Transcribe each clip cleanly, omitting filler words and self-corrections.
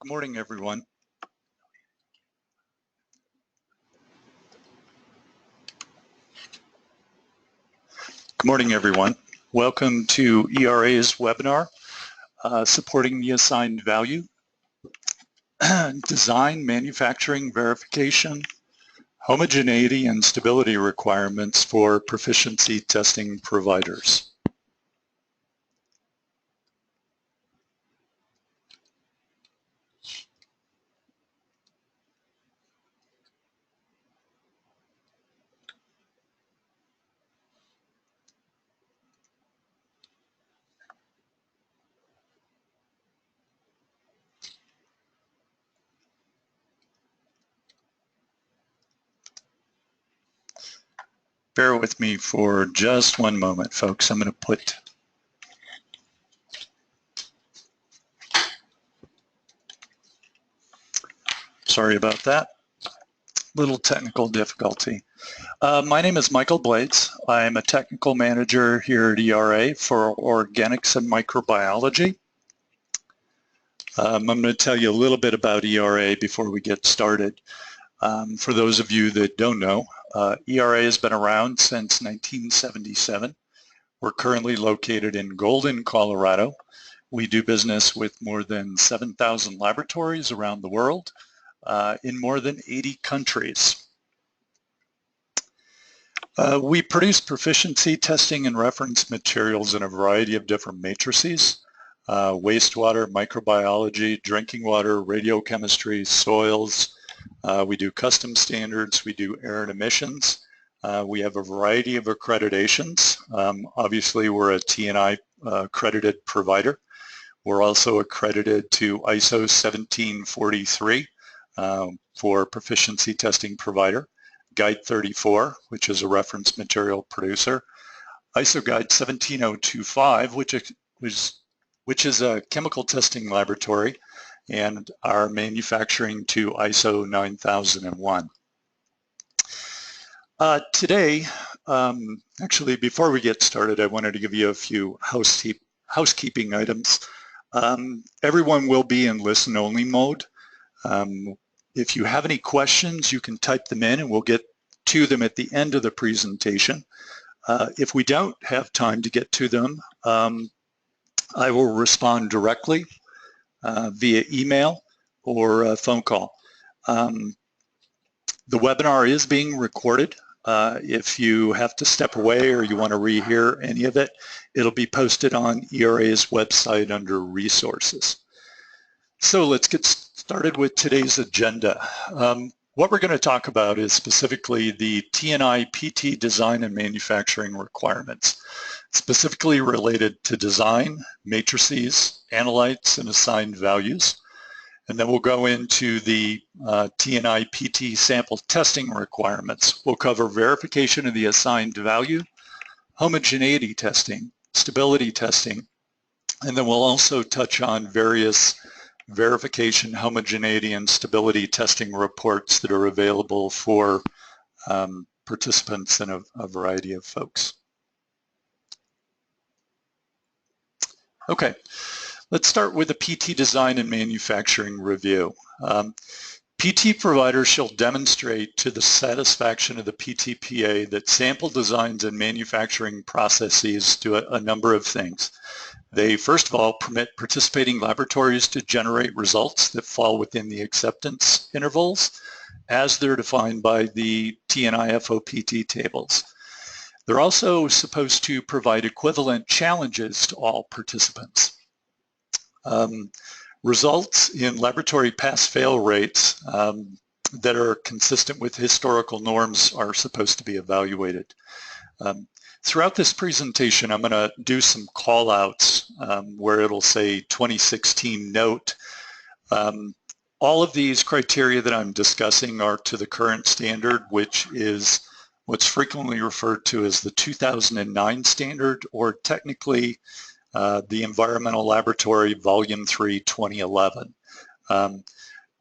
Good morning, everyone. Good morning, everyone. Welcome to ERA's webinar, Supporting the Assigned Value, Design, Manufacturing, Verification, Homogeneity, and Stability Requirements for Proficiency Testing Providers. Bear with me for just one moment, folks. I'm going to put sorry about that. Little technical difficulty. My name is Michael Blades. I'm a technical manager here at ERA for organics and microbiology. I'm going to tell you a little bit about ERA before we get started. For those of you that don't know, ERA has been around since 1977. We're currently located in Golden, Colorado. We do business with more than 7,000 laboratories around the world in more than 80 countries. We produce proficiency testing and reference materials in a variety of different matrices: wastewater, microbiology, drinking water, radiochemistry, soils. We do custom standards, we do air and emissions. We have a variety of accreditations. Obviously, we're a TNI accredited provider. We're also accredited to ISO 1743 for proficiency testing provider, Guide 34, which is a reference material producer, ISO Guide 17025, which is a chemical testing laboratory, and our manufacturing to ISO 9001. Today, actually, before we get started, I wanted to give you a few housekeeping items. Everyone will be in listen-only mode. If you have any questions, you can type them in and we'll get to them at the end of the presentation. If we don't have time to get to them, I will respond directly via email or a phone call. The webinar is being recorded. If you have to step away or you want to rehear any of it, it'll be posted on ERA's website under resources. So let's get started with today's agenda. What we're going to talk about is specifically the TNI PT design and manufacturing requirements, specifically related to design, matrices, analytes, and assigned values. And then we'll go into the TNI PT sample testing requirements. We'll cover verification of the assigned value, homogeneity testing, stability testing, and then we'll also touch on various verification, homogeneity, and stability testing reports that are available for participants and a variety of folks. Okay, let's start with the PT design and manufacturing review. PT providers shall demonstrate to the satisfaction of the PTPA that sample designs and manufacturing processes do a number of things. They, first of all, permit participating laboratories to generate results that fall within the acceptance intervals as they're defined by the TNI FOPT tables. They're also supposed to provide equivalent challenges to all participants. Results in laboratory pass-fail rates that are consistent with historical norms are supposed to be evaluated. Throughout this presentation, I'm going to do some call-outs where it'll say 2016 note. All of these criteria that I'm discussing are to the current standard, which is what's frequently referred to as the 2009 standard, or technically the Environmental Laboratory Volume 3, 2011.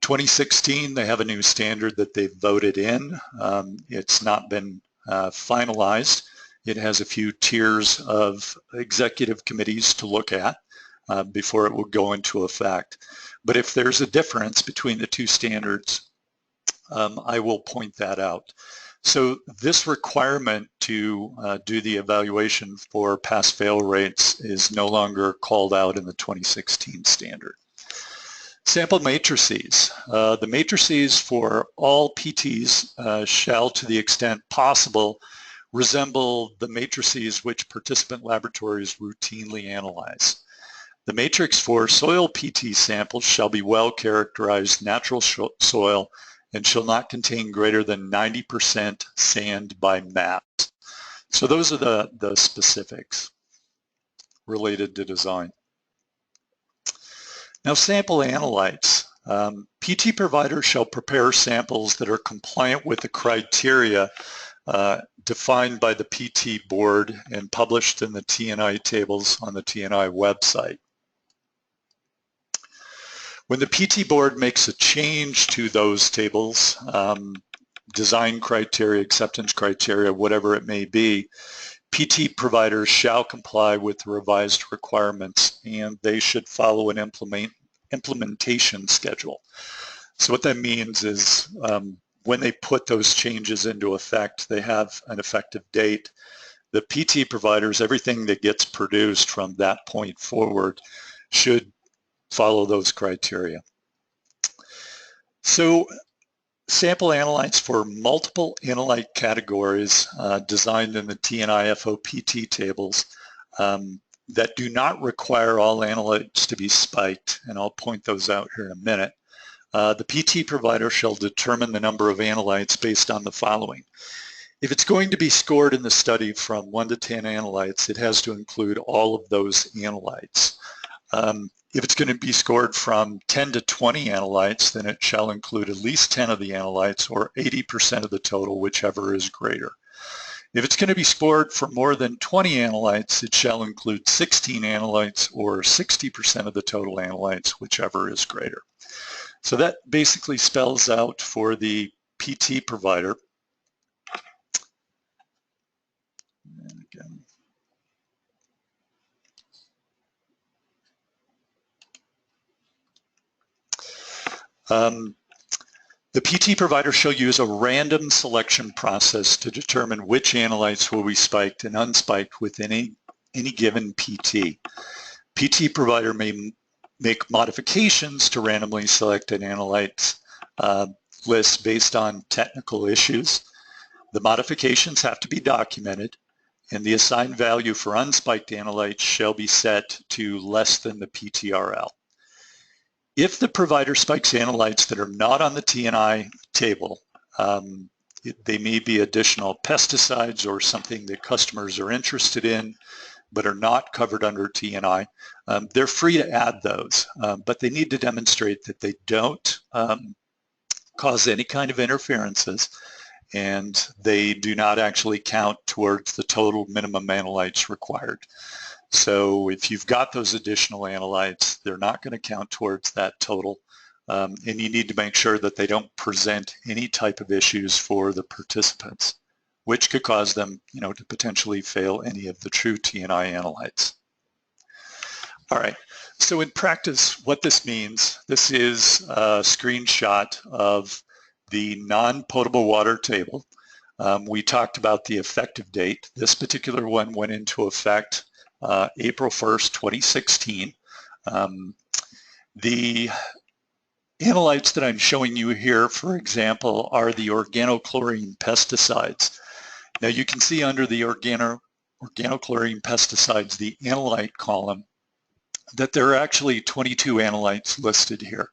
2016, they have a new standard that they've voted in. It's not been finalized. It has a few tiers of executive committees to look at. before it will go into effect. But if there's a difference between the two standards, I will point that out. So this requirement to do the evaluation for pass-fail rates is no longer called out in the 2016 standard. Sample matrices. The matrices for all PTs shall, to the extent possible, resemble the matrices which participant laboratories routinely analyze. The matrix for soil PT samples shall be well-characterized natural soil and shall not contain greater than 90% sand by mass. So those are the specifics related to design. Now, sample analytes. PT providers shall prepare samples that are compliant with the criteria defined by the PT board and published in the TNI tables on the TNI website. When the PT board makes a change to those tables, design criteria, acceptance criteria, whatever it may be, PT providers shall comply with the revised requirements, and they should follow an implementation schedule. So what that means is when they put those changes into effect, they have an effective date. The PT providers, everything that gets produced from that point forward, should follow those criteria. So sample analytes for multiple analyte categories designed in the TNI FOPT tables that do not require all analytes to be spiked, and I'll point those out here in a minute. The PT provider shall determine the number of analytes based on the following. If it's going to be scored in the study from 1 to 10 analytes, it has to include all of those analytes. If it's going to be scored from 10 to 20 analytes, then it shall include at least 10 of the analytes or 80% of the total, whichever is greater. If it's going to be scored for more than 20 analytes, it shall include 16 analytes or 60% of the total analytes, whichever is greater. So that basically spells out for the PT provider. And again, the PT provider shall use a random selection process to determine which analytes will be spiked and unspiked within any given PT. PT provider may make modifications to randomly selected analytes lists based on technical issues. The modifications have to be documented, and the assigned value for unspiked analytes shall be set to less than the PTRL. If the provider spikes analytes that are not on the TNI table, they may be additional pesticides or something that customers are interested in but are not covered under TNI, they're free to add those, but they need to demonstrate that they don't cause any kind of interferences and they do not actually count towards the total minimum analytes required. So if you've got those additional analytes, they're not going to count towards that total, and you need to make sure that they don't present any type of issues for the participants, which could cause them, to potentially fail any of the true TNI analytes. All right, so in practice, what this means, this is a screenshot of the non-potable water table. We talked about the effective date. This particular one went into effect April 1st, 2016. The analytes that I'm showing you here, for example, are the organochlorine pesticides. Now you can see under the organochlorine pesticides, the analyte column, that there are actually 22 analytes listed here.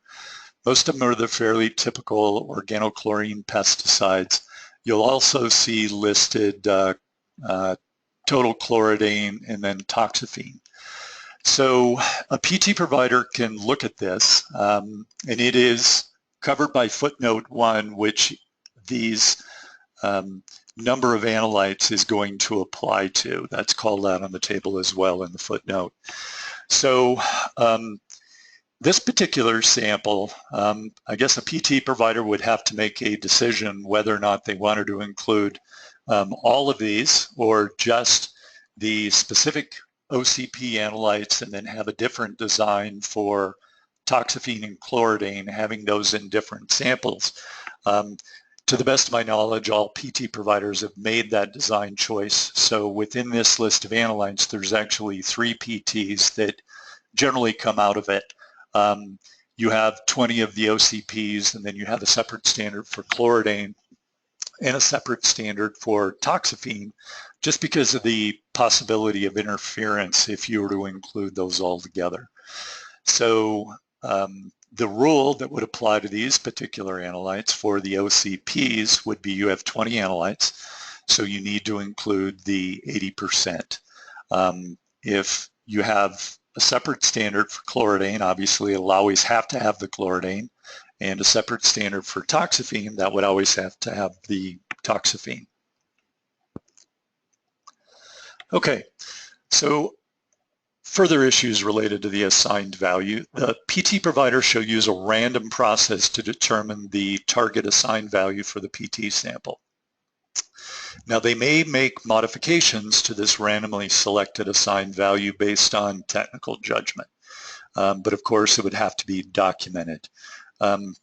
Most of them are the fairly typical organochlorine pesticides. You'll also see listed total chloridane and then toxaphene. So a PT provider can look at this, and it is covered by footnote 1, which these number of analytes is going to apply to. That's called out on the table as well in the footnote. So this particular sample, I guess a PT provider would have to make a decision whether or not they wanted to include all of these or just the specific OCP analytes and then have a different design for toxaphene and chloridane, having those in different samples. To the best of my knowledge, all PT providers have made that design choice. So within this list of analytes, there's actually 3 PTs that generally come out of it. You have 20 of the OCPs, and then you have a separate standard for chloridane and a separate standard for toxaphene, just because of the possibility of interference if you were to include those all together. So the rule that would apply to these particular analytes for the OCPs would be you have 20 analytes, so you need to include the 80%. If you have a separate standard for chloridane, obviously it'll always have to have the chloridane, and a separate standard for toxaphene, that would always have to have the toxaphene. Okay, so further issues related to the assigned value. The PT provider shall use a random process to determine the target assigned value for the PT sample. Now, they may make modifications to this randomly selected assigned value based on technical judgment, but of course it would have to be documented.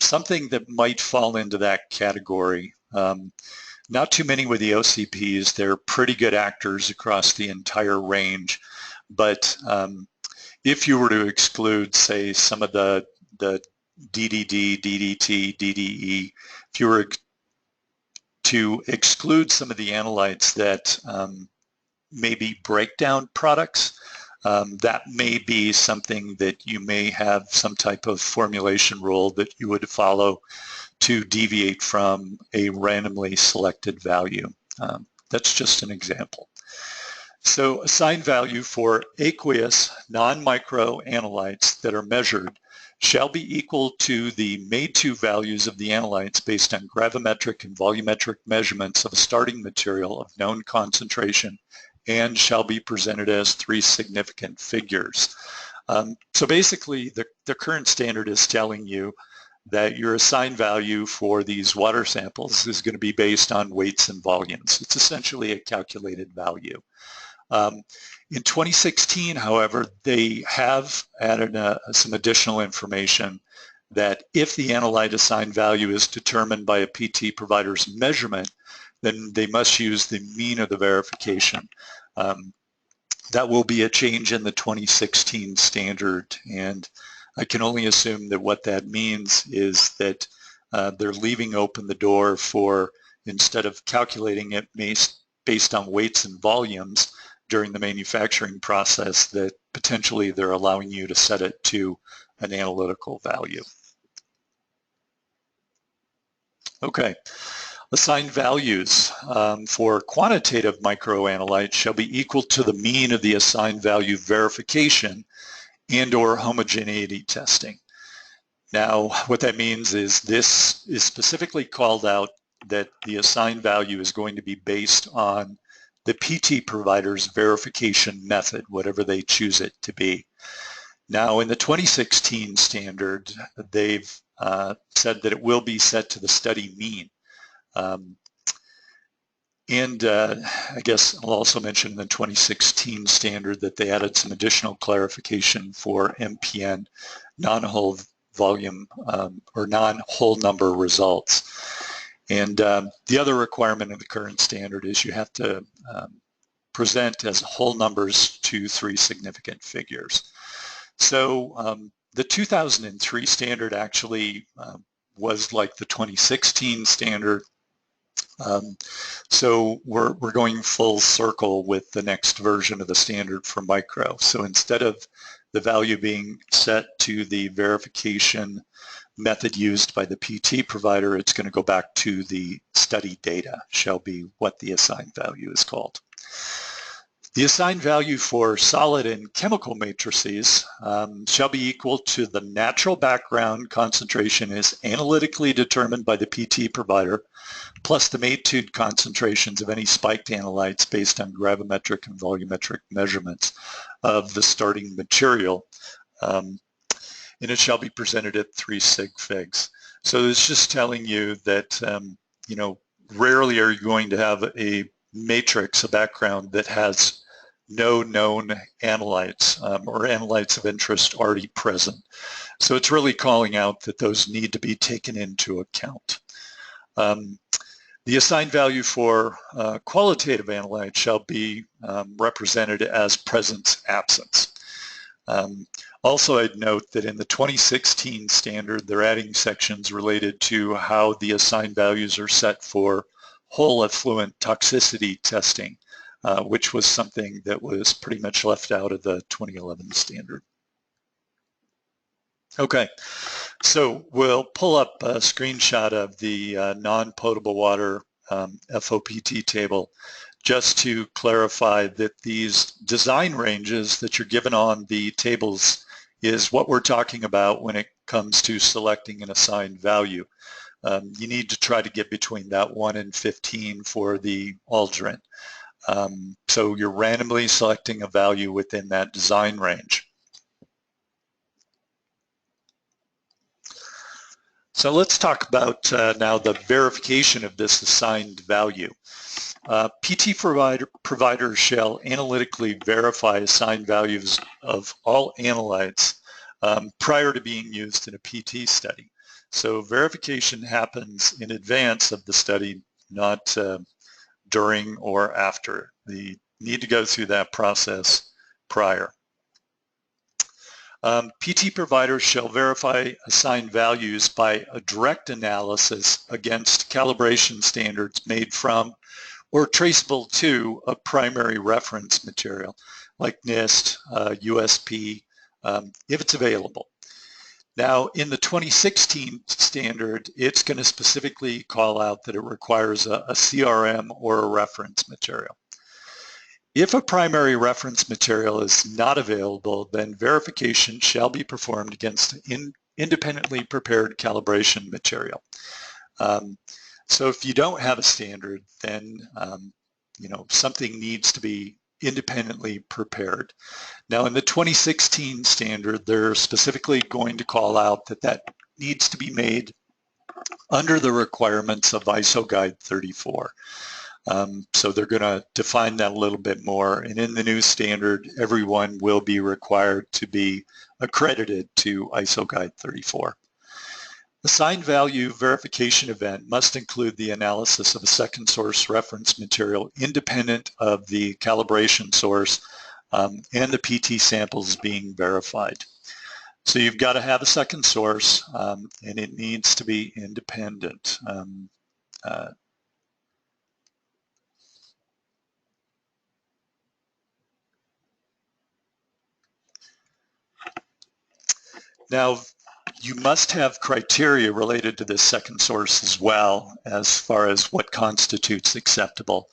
Something that might fall into that category, not too many with the OCPs. They're pretty good actors across the entire range. But if you were to exclude, say, some of the DDD, DDT, DDE, if you were to exclude some of the analytes that may be breakdown products, that may be something that you may have some type of formulation rule that you would follow to deviate from a randomly selected value. That's just an example. So assigned value for aqueous non-micro analytes that are measured shall be equal to the made-to values of the analytes based on gravimetric and volumetric measurements of a starting material of known concentration, and shall be presented as 3 significant figures. So basically, the current standard is telling you that your assigned value for these water samples is going to be based on weights and volumes. It's essentially a calculated value. In 2016, however, they have added some additional information that if the analyte assigned value is determined by a PT provider's measurement, then they must use the mean of the verification. That will be a change in the 2016 standard, and I can only assume that what that means is that they're leaving open the door for, instead of calculating it based on weights and volumes during the manufacturing process, that potentially they're allowing you to set it to an analytical value. Okay, assigned values for quantitative microanalytes shall be equal to the mean of the assigned value verification and/or homogeneity testing. Now, what that means is this is specifically called out that the assigned value is going to be based on the PT provider's verification method, whatever they choose it to be. Now, in the 2016 standard, they've said that it will be set to the study mean. I guess I'll also mention in the 2016 standard that they added some additional clarification for MPN, non-whole volume or non-whole number results. And the other requirement in the current standard is you have to present as whole numbers to 3 significant figures. So the 2003 standard actually was like the 2016 standard. So we're going full circle with the next version of the standard for micro. So instead of the value being set to the verification method used by the PT provider, it's going to go back to the study data, shall be what the assigned value is called. The assigned value for solid and chemical matrices shall be equal to the natural background concentration is analytically determined by the PT provider, plus the made-to concentrations of any spiked analytes based on gravimetric and volumetric measurements of the starting material. And it shall be presented at 3 sig figs. So it's just telling you that, rarely are you going to have a matrix, a background that has no known analytes or analytes of interest already present. So it's really calling out that those need to be taken into account. The assigned value for qualitative analytes shall be represented as presence-absence. Also, I'd note that in the 2016 standard, they're adding sections related to how the assigned values are set for whole effluent toxicity testing, which was something that was pretty much left out of the 2011 standard. Okay, so we'll pull up a screenshot of the non-potable water FOPT table just to clarify that these design ranges that you're given on the tables is what we're talking about when it comes to selecting an assigned value. You need to try to get between that 1 and 15 for the Aldrin. So you're randomly selecting a value within that design range. So let's talk about now the verification of this assigned value. PT providers shall analytically verify assigned values of all analytes prior to being used in a PT study. So verification happens in advance of the study, not during or after. You need to go through that process prior. PT providers shall verify assigned values by a direct analysis against calibration standards made from or traceable to a primary reference material like NIST, USP, if it's available. Now, in the 2016 standard, it's going to specifically call out that it requires a CRM or a reference material. If a primary reference material is not available, then verification shall be performed against independently prepared calibration material. So if you don't have a standard, then something needs to be independently prepared. Now in the 2016 standard, they're specifically going to call out that that needs to be made under the requirements of ISO Guide 34. So they're going to define that a little bit more, and in the new standard, everyone will be required to be accredited to ISO Guide 34. Assigned value verification event must include the analysis of a second source reference material independent of the calibration source and the PT samples being verified. So you've got to have a second source and it needs to be independent. Now, you must have criteria related to this second source as well as far as what constitutes acceptable.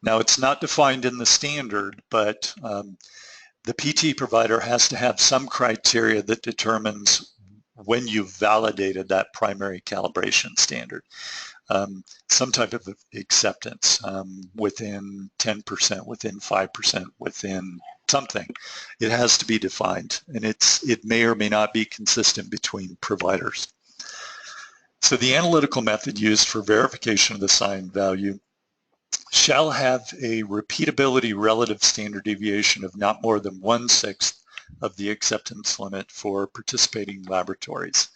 Now, it's not defined in the standard, but the PT provider has to have some criteria that determines when you've validated that primary calibration standard. Some type of acceptance within 10%, within 5%, within something. It has to be defined, and it may or may not be consistent between providers. So the analytical method used for verification of the assigned value shall have a repeatability relative standard deviation of not more than 1/6 of the acceptance limit for participating laboratories.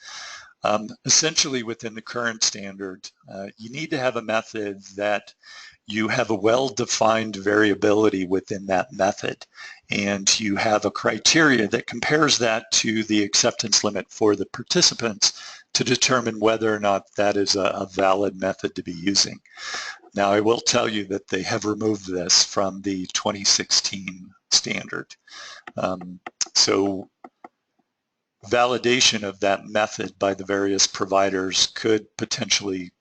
Essentially, within the current standard, you need to have a method that you have a well-defined variability within that method, and you have a criteria that compares that to the acceptance limit for the participants to determine whether or not that is a valid method to be using. Now, I will tell you that they have removed this from the 2016 standard. So validation of that method by the various providers could potentially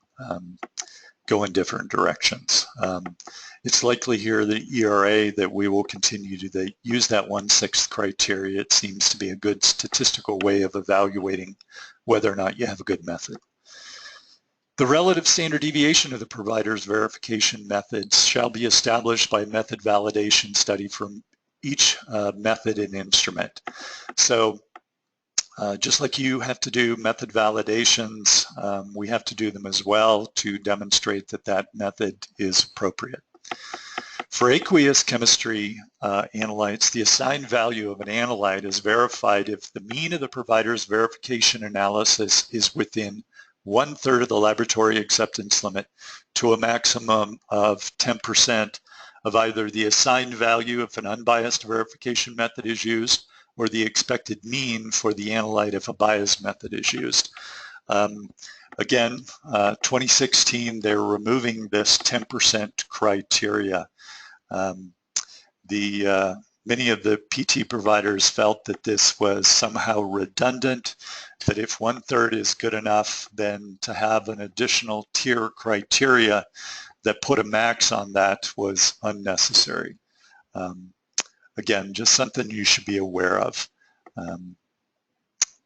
go in different directions. It's likely here the ERA that we will continue to use that 1/6 criteria. It seems to be a good statistical way of evaluating whether or not you have a good method. The relative standard deviation of the provider's verification methods shall be established by method validation study from each method and instrument. So just like you have to do method validations, we have to do them as well to demonstrate that that method is appropriate. For aqueous chemistry analytes, the assigned value of an analyte is verified if the mean of the provider's verification analysis is within 1/3 of the laboratory acceptance limit to a maximum of 10% of either the assigned value if an unbiased verification method is used or the expected mean for the analyte if a biased method is used. Again, 2016, they're removing this 10% criteria. Many of the PT providers felt that this was somehow redundant, that if 1/3 is good enough, then to have an additional tier criteria that put a max on that was unnecessary. Again, just something you should be aware of.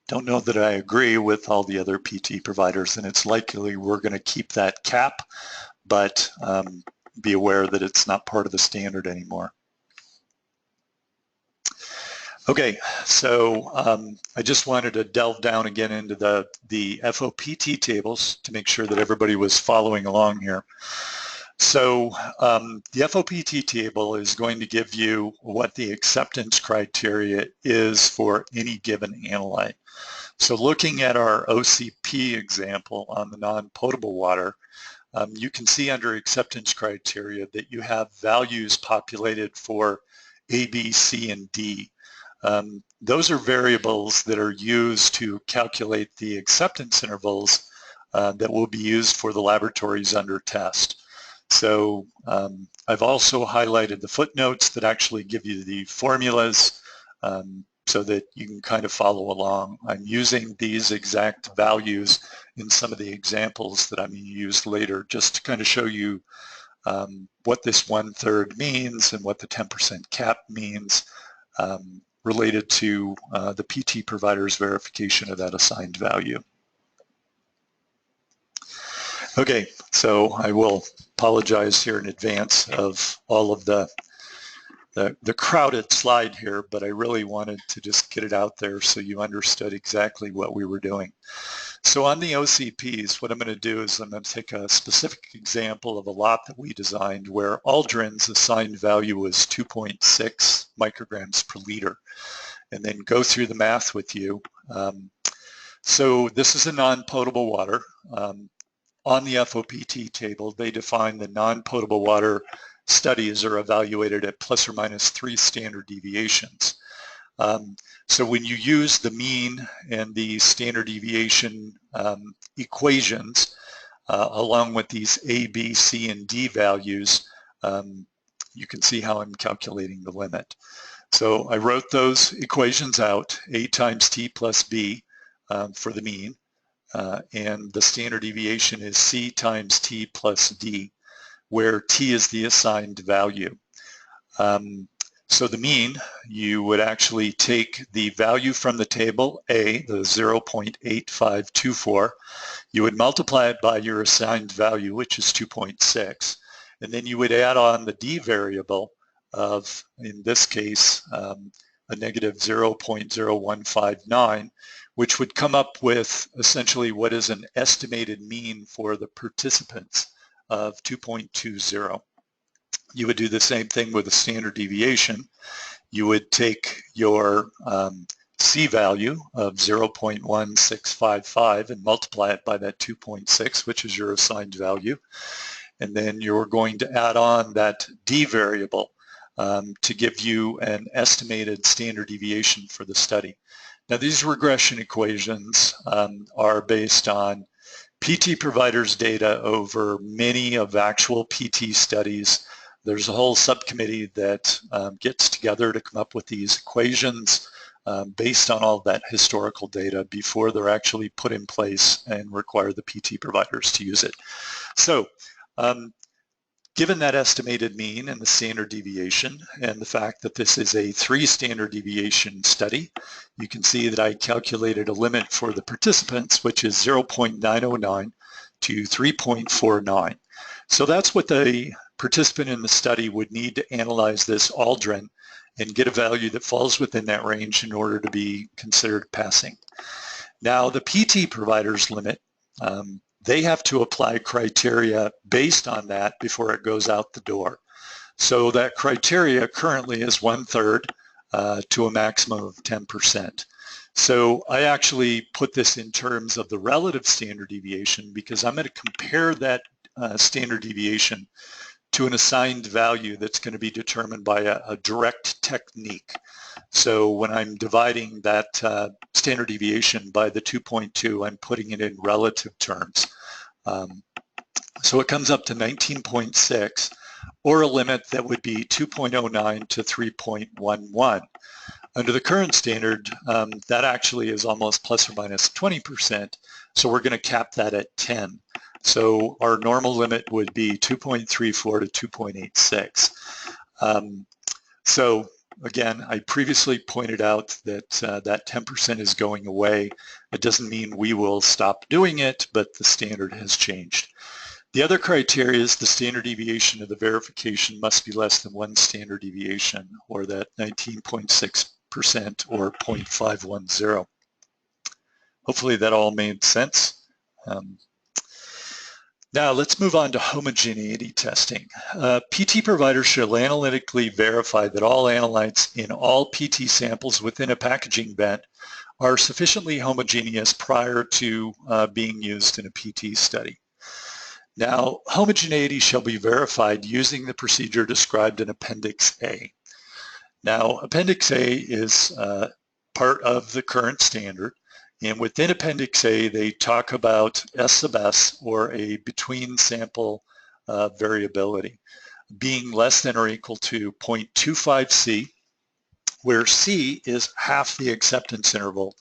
Don't know that I agree with all the other PT providers, and it's likely we're going to keep that cap, but be aware that it's not part of the standard anymore. Okay, so I just wanted to delve down again into the FOPT tables to make sure that everybody was following along here. So the FOPT table is going to give you what the acceptance criteria is for any given analyte. So looking at our OCP example on the non-potable water, you can see under acceptance criteria that you have values populated for A, B, C, and D. Those are variables that are used to calculate the acceptance intervals that will be used for the laboratories under test. So I've also highlighted the footnotes that actually give you the formulas so that you can kind of follow along. I'm using these exact values in some of the examples that I'm going to use later just to kind of show you what this 1/3 means and what the 10% cap means related to the PT provider's verification of that assigned value. Okay, so I will apologize here in advance of all of the crowded slide here, but I really wanted to just get it out there so you understood exactly what we were doing. So on the OCPs, what I'm going to do is I'm going to take a specific example of a lot that we designed where Aldrin's assigned value was 2.6 micrograms per liter, and then go through the math with you. So this is a non-potable water. On the FOPT table, they define the non-potable water studies are evaluated at plus or minus 3 standard deviations. So when you use the mean and the standard deviation equations, along with these A, B, C, and D values, you can see how I'm calculating the limit. So I wrote those equations out, A times T plus B for the mean, and the standard deviation is C times T plus D, where T is the assigned value. So the mean, you would actually take the value from the table, A, the 0.8524, you would multiply it by your assigned value, which is 2.6, and then you would add on the D variable of, in this case, a negative 0.0159, which would come up with essentially what is an estimated mean for the participants of 2.20. You would do the same thing with a standard deviation. You would take your C value of 0.1655 and multiply it by that 2.6, which is your assigned value. And then you're going to add on that D variable to give you an estimated standard deviation for the study. Now these regression equations are based on PT providers' data over many of actual PT studies. There's a whole subcommittee that gets together to come up with these equations based on all that historical data before they're actually put in place and require the PT providers to use it. So given that estimated mean and the standard deviation and the fact that this is a 3 standard deviation study, you can see that I calculated a limit for the participants, which is 0.909 to 3.49. So that's what the participant in the study would need to analyze this Aldrin and get a value that falls within that range in order to be considered passing. Now the PT provider's limit, they have to apply criteria based on that before it goes out the door. So that criteria currently is 1/3 to a maximum of 10%. So I actually put this in terms of the relative standard deviation because I'm going to compare that standard deviation to an assigned value that's going to be determined by a direct technique. So when I'm dividing that standard deviation by the 2.2, I'm putting it in relative terms. So it comes up to 19.6, or a limit that would be 2.09 to 3.11. Under the current standard, that actually is almost plus or minus 20%, so we're going to cap that at 10. So our normal limit would be 2.34 to 2.86. So again, I previously pointed out that that 10% is going away. It doesn't mean we will stop doing it, but the standard has changed. The other criteria is the standard deviation of the verification must be less than 1 standard deviation, or that 19.6% or 0.510. Hopefully that all made sense. Now let's move on to homogeneity testing. PT providers should analytically verify that all analytes in all PT samples within a packaging vent are sufficiently homogeneous prior to being used in a PT study. Now, homogeneity shall be verified using the procedure described in Appendix A. Now, Appendix A is part of the current standard, and within Appendix A, they talk about S sub S, or a between sample variability, being less than or equal to 0.25 C, where C is half the acceptance interval,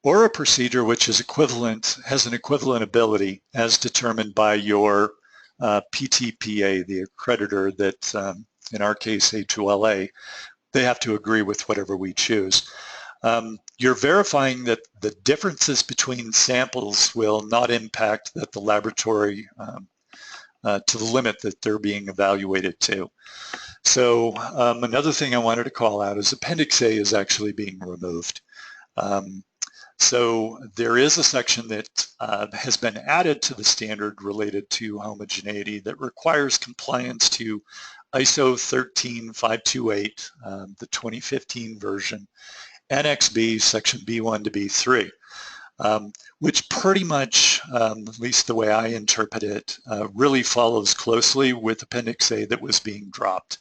or a procedure which is equivalent, has an equivalent ability as determined by your PTPA, the accreditor that, in our case, A2LA, they have to agree with whatever we choose. You're verifying that the differences between samples will not impact that the laboratory to the limit that they're being evaluated to. So another thing I wanted to call out is Appendix A is actually being removed. So there is a section that has been added to the standard related to homogeneity that requires compliance to ISO 13528, the 2015 version, Annex B, section B1 to B3, which pretty much, at least the way I interpret it, really follows closely with Appendix A that was being dropped.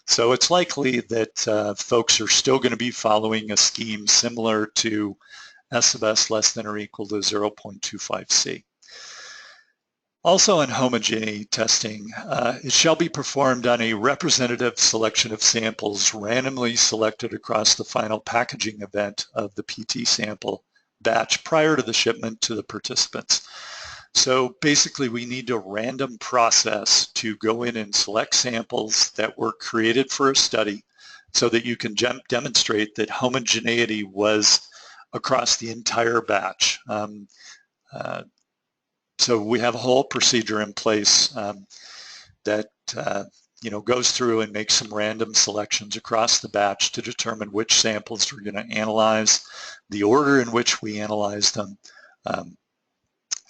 So it's likely that folks are still going to be following a scheme similar to S sub S less than or equal to 0.25 C. Also in homogeneity testing, it shall be performed on a representative selection of samples randomly selected across the final packaging event of the PT sample batch prior to the shipment to the participants. So basically we need a random process to go in and select samples that were created for a study so that you can demonstrate that homogeneity was across the entire batch. So we have a whole procedure in place that goes through and makes some random selections across the batch to determine which samples we're going to analyze, the order in which we analyze them.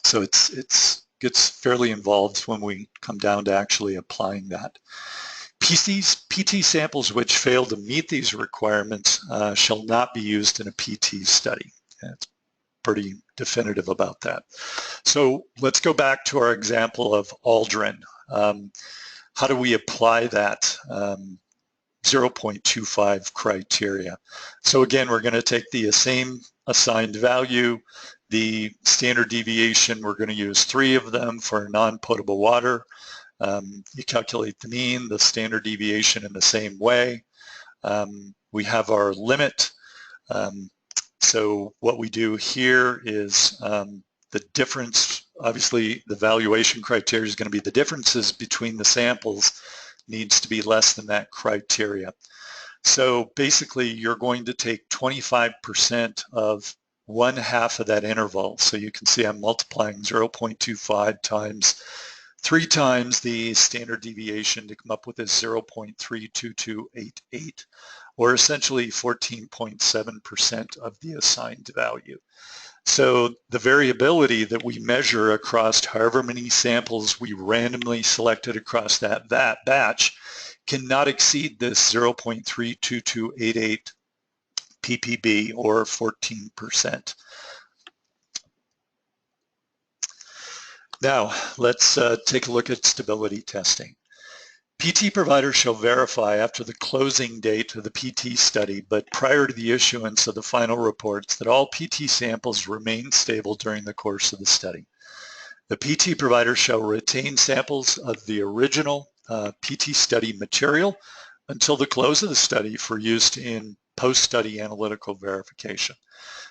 So it gets fairly involved when we come down to actually applying that. PT samples which fail to meet these requirements shall not be used in a PT study. It's pretty definitive about that. So let's go back to our example of Aldrin. How do we apply that 0.25 criteria? So again, we're going to take the same assigned value, the standard deviation, we're going to use 3 of them for non-potable water. You calculate the mean, the standard deviation in the same way. We have our limit. So what we do here is the difference, obviously the valuation criteria is going to be the differences between the samples needs to be less than that criteria. So basically you're going to take 25% of 1/2 of that interval. So you can see I'm multiplying 0.25 times 3 times the standard deviation to come up with this 0.32288, or essentially 14.7% of the assigned value. So the variability that we measure across however many samples we randomly selected across that batch cannot exceed this 0.32288 ppb or 14%. Now, let's take a look at stability testing. PT providers shall verify after the closing date of the PT study, but prior to the issuance of the final reports, that all PT samples remain stable during the course of the study. The PT provider shall retain samples of the original PT study material until the close of the study for use in post-study analytical verification.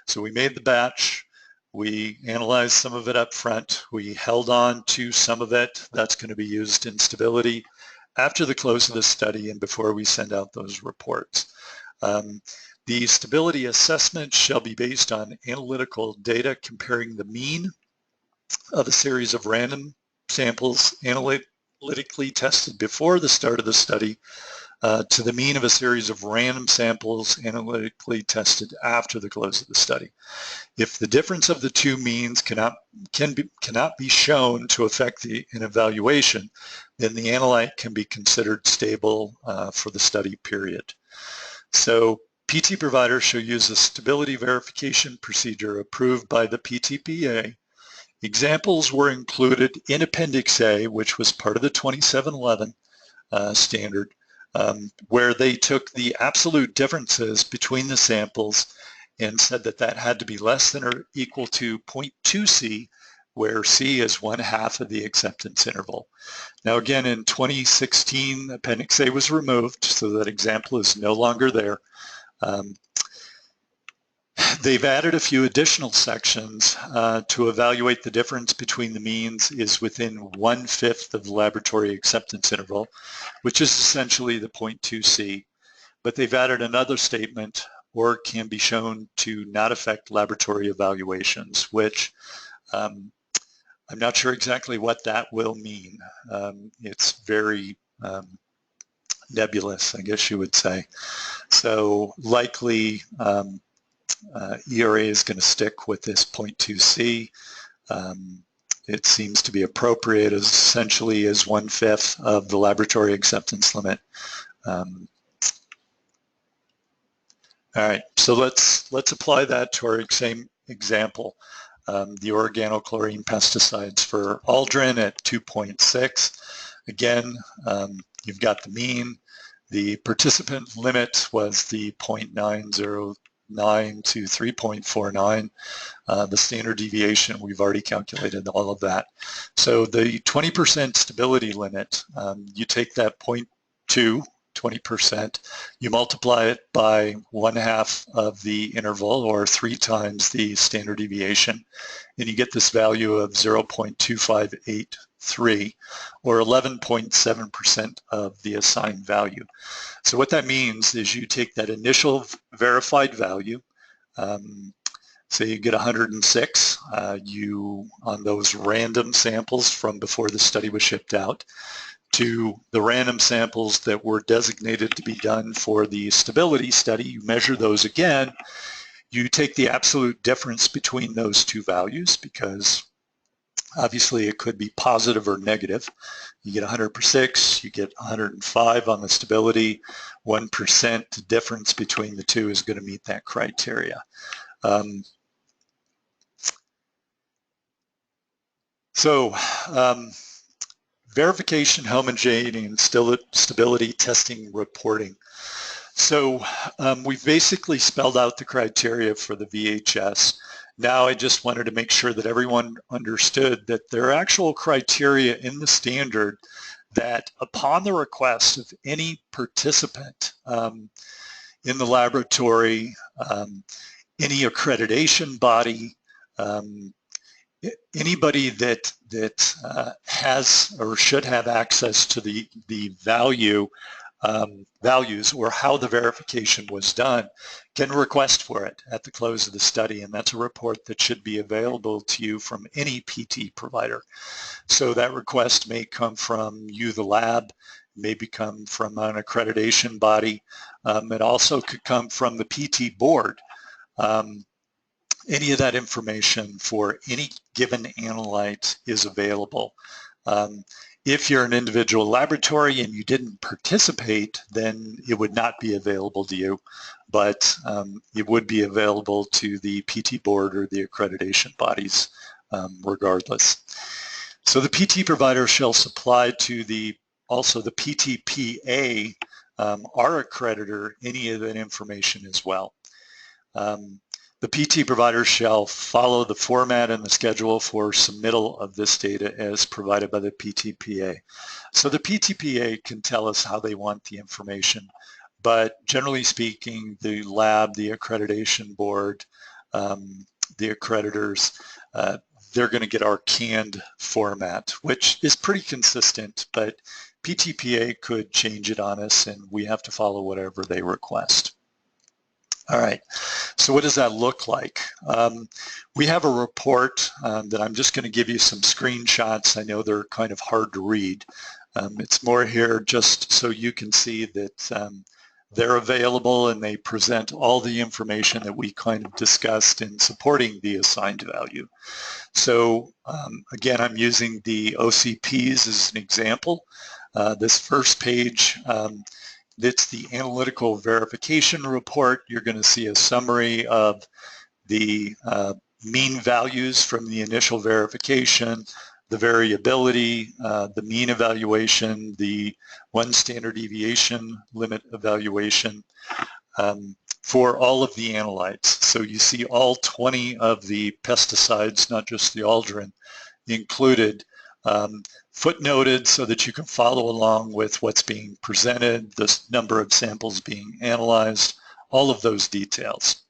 So we made the batch, we analyzed some of it up front, we held on to some of it that's going to be used in stability after the close of the study and before we send out those reports. The stability assessment shall be based on analytical data comparing the mean of a series of random samples analytically tested before the start of the study to the mean of a series of random samples analytically tested after the close of the study. If the difference of the two means cannot be shown to affect an evaluation, then the analyte can be considered stable for the study period. So PT providers shall use a stability verification procedure approved by the PTPA. Examples were included in Appendix A, which was part of the 2711 standard, where they took the absolute differences between the samples and said that that had to be less than or equal to 0.2 C, where C is 1/2 of the acceptance interval. Now again, in 2016, Appendix A was removed, so that example is no longer there. They've added a few additional sections to evaluate the difference between the means is within 1/5 of the laboratory acceptance interval, which is essentially the 0.2 C. But they've added another statement, or can be shown to not affect laboratory evaluations, which I'm not sure exactly what that will mean. It's very nebulous, I guess you would say. So likely ERA is going to stick with this 0.2 C. It seems to be appropriate as essentially as 1/5 of the laboratory acceptance limit. All right, so let's apply that to our same example. The organochlorine pesticides for Aldrin at 2.6. Again, you've got the mean. The participant limit was the 0.909 to 3.49. The standard deviation, we've already calculated all of that. So the 20% stability limit, you take that 0.2, 20%, you multiply it by 1/2 of the interval, or 3 times the standard deviation, and you get this value of 0.2583, or 11.7% of the assigned value. So what that means is you take that initial verified value, say you get 106, on those random samples from before the study was shipped out, to the random samples that were designated to be done for the stability study. You measure those again. You take the absolute difference between those two values, because obviously it could be positive or negative. You get 106, you get 105 on the stability. 1% difference between the two is going to meet that criteria. Verification, homogeneity, and stability testing reporting. So we've basically spelled out the criteria for the VHS. Now I just wanted to make sure that everyone understood that there are actual criteria in the standard that upon the request of any participant in the laboratory, any accreditation body, anybody that has or should have access to the values or how the verification was done can request for it at the close of the study, and that's a report that should be available to you from any PT provider. So that request may come from you, the lab, maybe come from an accreditation body. It also could come from the PT board. Any of that information for any given analyte is available. If you're an individual laboratory and you didn't participate, then it would not be available to you, but it would be available to the PT board or the accreditation bodies regardless. So the PT provider shall supply to also the PTPA, our accreditor, any of that information as well. The PT provider shall follow the format and the schedule for submittal of this data as provided by the PTPA. So the PTPA can tell us how they want the information, but generally speaking, the lab, the accreditation board, the accreditors, they're going to get our canned format, which is pretty consistent, but PTPA could change it on us and we have to follow whatever they request. All right, so what does that look like? We have a report that I'm just going to give you some screenshots. I know they're kind of hard to read. It's more here just so you can see that they're available and they present all the information that we kind of discussed in supporting the assigned value. So again, I'm using the OCPs as an example. This first page, it's the analytical verification report. You're going to see a summary of the mean values from the initial verification, the variability, the mean evaluation, the one standard deviation limit evaluation for all of the analytes. So you see all 20 of the pesticides, not just the aldrin, included, footnoted so that you can follow along with what's being presented, the number of samples being analyzed, all of those details.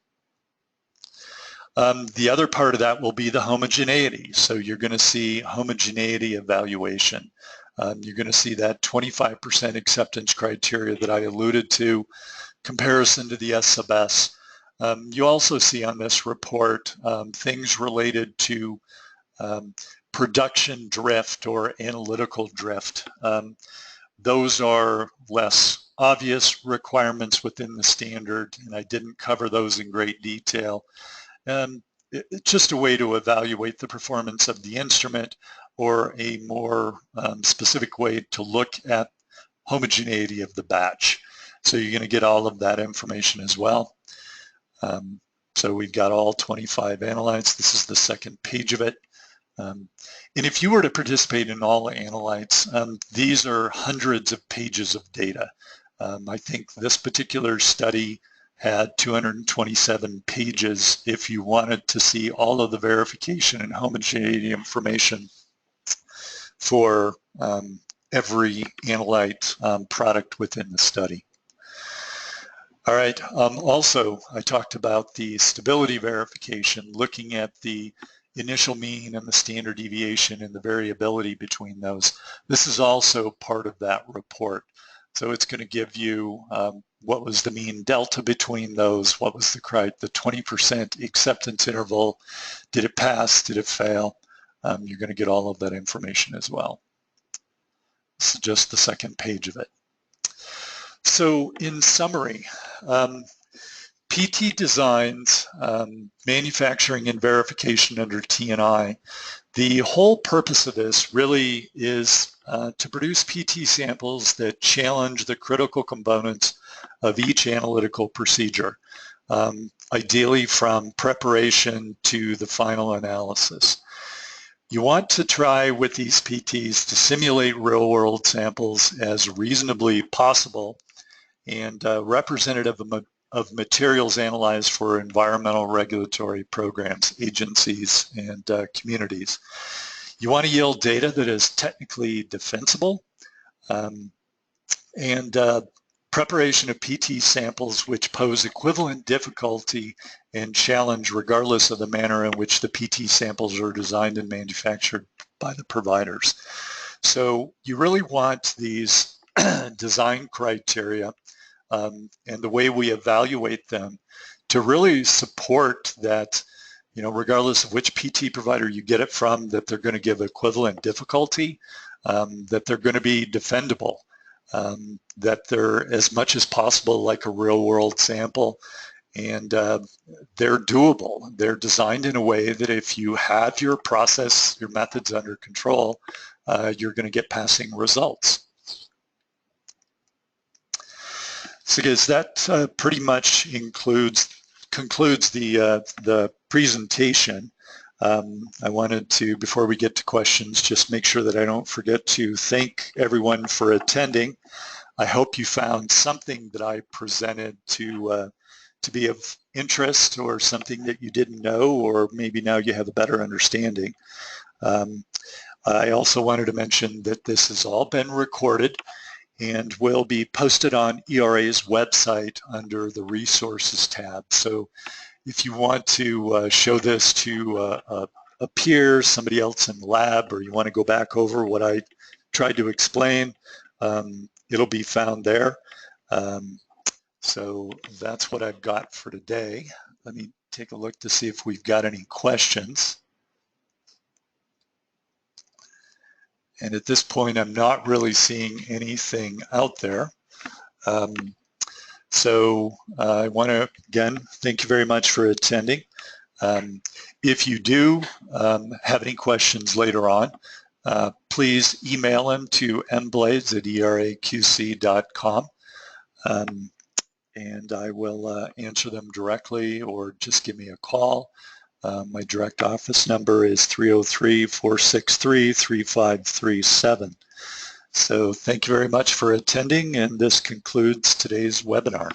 The other part of that will be the homogeneity. So you're going to see homogeneity evaluation. You're going to see that 25% acceptance criteria that I alluded to, comparison to the S sub S. You also see on this report things related to production drift or analytical drift. Those are less obvious requirements within the standard, and I didn't cover those in great detail. It's just a way to evaluate the performance of the instrument, or a more specific way to look at homogeneity of the batch. So you're going to get all of that information as well. So we've got all 25 analytes. This is the second page of it. And if you were to participate in all analytes, these are hundreds of pages of data. I think this particular study had 227 pages if you wanted to see all of the verification and homogeneity information for every analyte product within the study. All right, also I talked about the stability verification, looking at the initial mean and the standard deviation and the variability between those. This is also part of that report. So it's going to give you what was the mean delta between those, what was the 20% acceptance interval, did it pass, did it fail? You're going to get all of that information as well. This is just the second page of it. So in summary, PT designs, manufacturing and verification under TNI. The whole purpose of this really is to produce PT samples that challenge the critical components of each analytical procedure, ideally from preparation to the final analysis. You want to try with these PTs to simulate real-world samples as reasonably possible and representative of materials analyzed for environmental regulatory programs, agencies, and communities. You want to yield data that is technically defensible, and preparation of PT samples which pose equivalent difficulty and challenge regardless of the manner in which the PT samples are designed and manufactured by the providers. So you really want these design criteria and the way we evaluate them to really support that, you know, regardless of which PT provider you get it from, that they're going to give equivalent difficulty, that they're going to be defendable, that they're as much as possible like a real-world sample, and they're doable. They're designed in a way that if you have your process, your methods under control, you're going to get passing results. So guys, that pretty much concludes the presentation. I wanted to, before we get to questions, just make sure that I don't forget to thank everyone for attending. I hope you found something that I presented to be of interest, or something that you didn't know, or maybe now you have a better understanding. I also wanted to mention that this has all been recorded and will be posted on ERA's website under the Resources tab. So if you want to show this to a peer, somebody else in the lab, or you want to go back over what I tried to explain, it'll be found there. So that's what I've got for today. Let me take a look to see if we've got any questions. And at this point, I'm not really seeing anything out there. So I want to, again, thank you very much for attending. If you do have any questions later on, please email them to mblades@eraqc.com, and I will answer them directly, or just give me a call. My direct office number is 303-463-3537. So thank you very much for attending, and this concludes today's webinar.